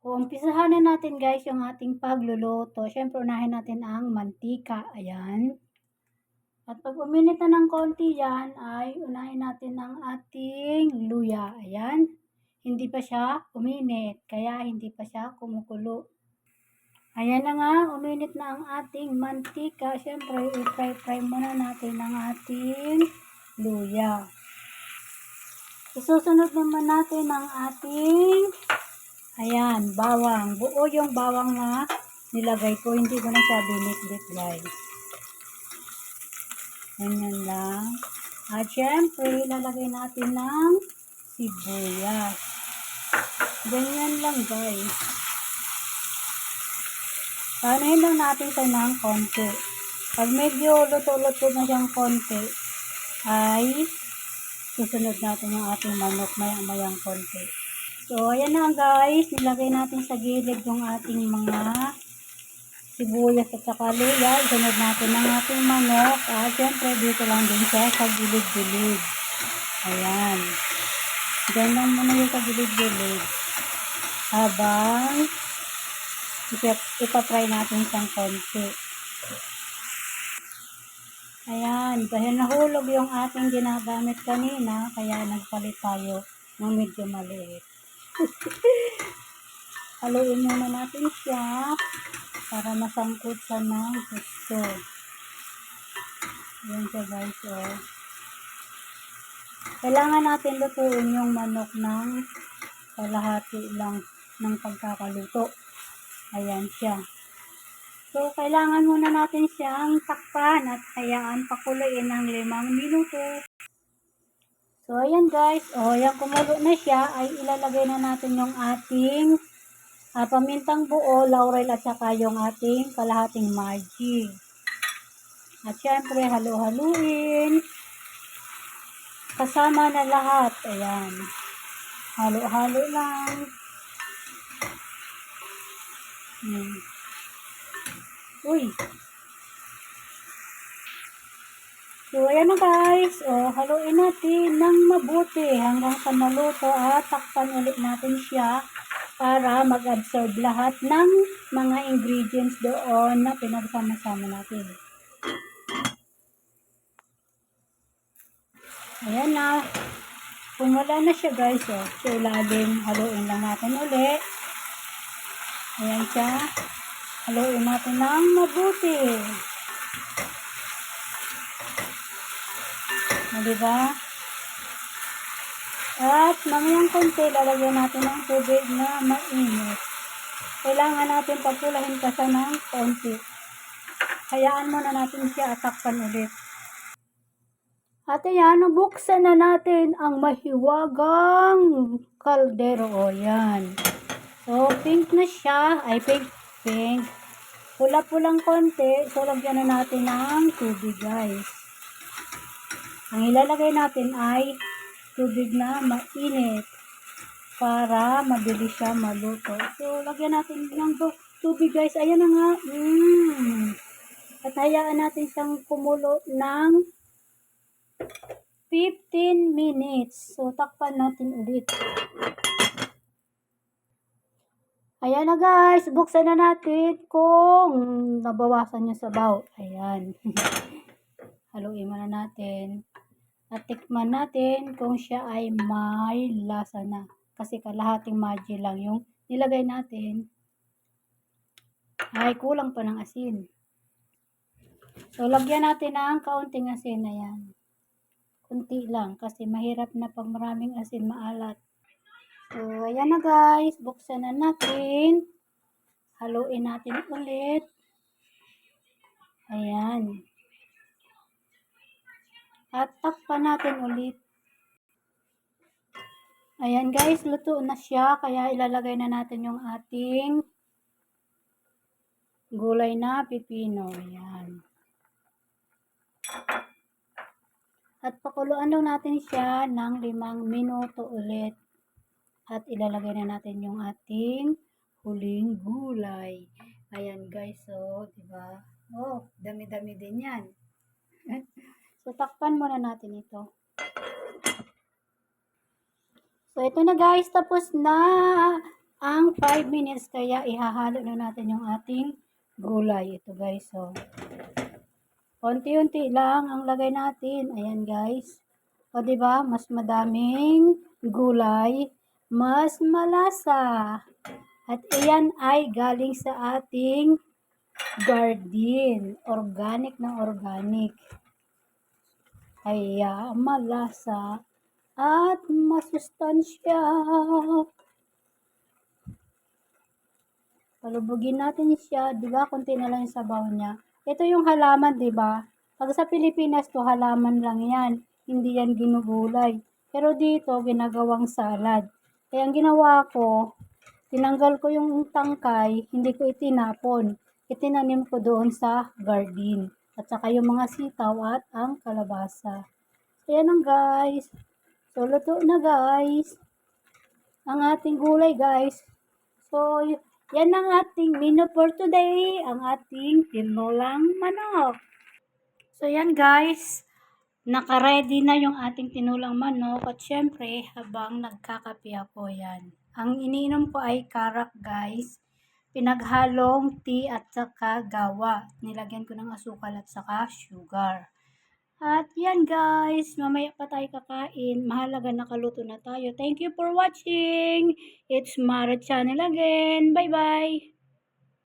Umpisahan na natin guys yung ating pagluluto. Siyempre unahin natin ang mantika. Ayan. At pag uminit na ng konti yan, ay unahin natin ang ating luya. Ayan. Hindi pa siya uminit, kaya hindi pa siya kumukulo. Ayan na nga, uminit na ang ating mantika. Siyempre, i-fry muna natin ang ating luya. Isusunod naman natin ang ating, ayan, bawang. Buo yung bawang na nilagay ko. Hindi ko na siya binit-bit guys. Ganyan lang. At syempre, lalagay natin ng sibuyas. Ganyan lang guys. Panahin lang natin ito ng konti. Pag medyo luto-luto na siyang konti, ay susunod natin yung ating manok maya-mayang konti. So, ayan na guys. Nilagay natin sa gilid yung ating mga sibuyas at saka luya. Sunod natin ang ating manok. At syempre, dito lang din siya sa gilid-gilid. Ayan. Diyan lang muna yung sa gilid-gilid. Habang ipatry natin siyang konti. Ayan. Dahil nahulog yung ating ginagamit kanina, kaya nagpalit tayo ng medyo maliit. Haluin muna natin siya para masangkot siya ng gusto. Ayan siya guys, oh. Kailangan natin lutuin yung manok ng kalahati lang ng pagkakaluto. Ayan siya. So, kailangan muna natin siyang takpan at hayaan pakuluin ng 5 minuto. So, ayan guys. O, ayan kumulo na siya, ay ilalagay na natin yung ating pamintang buo, laurel at saka yung ating kalahating Maggi. At syempre, halu-haluin. Kasama na lahat. Ayan. Halo-halo lang. Uy. So, ayan na guys. O, haluin natin ng mabuti hanggang sa maluto at takpan ulit natin siya para mag-absorb lahat ng mga ingredients doon na pinagsama-sama natin. Ayan na. Kung wala na siya guys, oh, sa ilalim, haluin lang natin ulit. Ayan siya. Haluin natin ng mabuti. O, diba? At mamayang konti, lalagyan natin ng tubig na mainit. Kailangan natin papulahin pa siya ng konti. Hayaan muna natin siya at takpan ulit. At ayan, buksan na natin ang mahiwagang kaldero. O, yan. So, pink na siya. Ay, pink. Pula-pulang konti. So, lagyan na natin ng tubig, guys. Ang ilalagay natin ay tubig na mainit para mabilis siya maluto. So, lagyan natin ng tubig, guys. Ayan na nga. At hayaan natin siyang kumulo ng 15 minutes. So, takpan natin ulit. Ayan na guys. Buksan na natin kung nabawasan yung sabaw. Ayan. Haluin muna natin. At tikman natin kung siya ay may lasa na. Kasi kalahating Maggi lang yung nilagay natin. Ay, kulang pa ng asin. So, lagyan natin ng kaunting asin. Ayan. Kunti lang kasi mahirap na pag maraming asin maalat. So, ayan na guys. Buksan na natin. Haluin natin ulit. Ayan. At takpan natin ulit. Ayan guys, luto na siya. Kaya ilalagay na natin yung ating gulay na pipino. Ayan. At pakuluan lang natin siya ng 5 minuto ulit. At ilalagay na natin yung ating huling gulay. Ayan guys, so, diba? Oh, dami-dami din yan. So, takpan muna natin ito. So, ito na guys, tapos na. ang 5 minutes, kaya ihahalo na natin yung ating gulay. Ito guys, so unti-unti lang ang lagay natin. Ayan guys. O diba, mas madaming gulay, mas malasa. At iyan ay galing sa ating garden. Organic na organic. Kaya malasa at masustansya. Palubugin natin siya, 'di ba? Konti na lang yung sabaw niya. Ito yung halaman, 'di ba? Pag sa Pilipinas to halaman lang 'yan, hindi yan ginugulay. Pero dito ginagawang salad. Kaya ang ginawa ko, tinanggal ko yung tangkay, hindi ko itinapon. Itinanim ko doon sa garden. At saka yung mga sitaw at ang kalabasa. Ayan lang guys. So, luto na guys. Ang ating gulay guys. So, yan ang ating menu for today. Ang ating tinolang manok. So, yan guys. Naka-ready na yung ating tinulang manok. At syempre, habang nagkakape ako yan. Ang iniinom ko ay karak guys. Pinaghalong tea at saka gawa. Nilagyan ko ng asukal at saka sugar. At yan guys, mamaya pa tayo kakain. Mahalaga nakaluto na tayo. Thank you for watching. It's Mara Channel again. Bye-bye.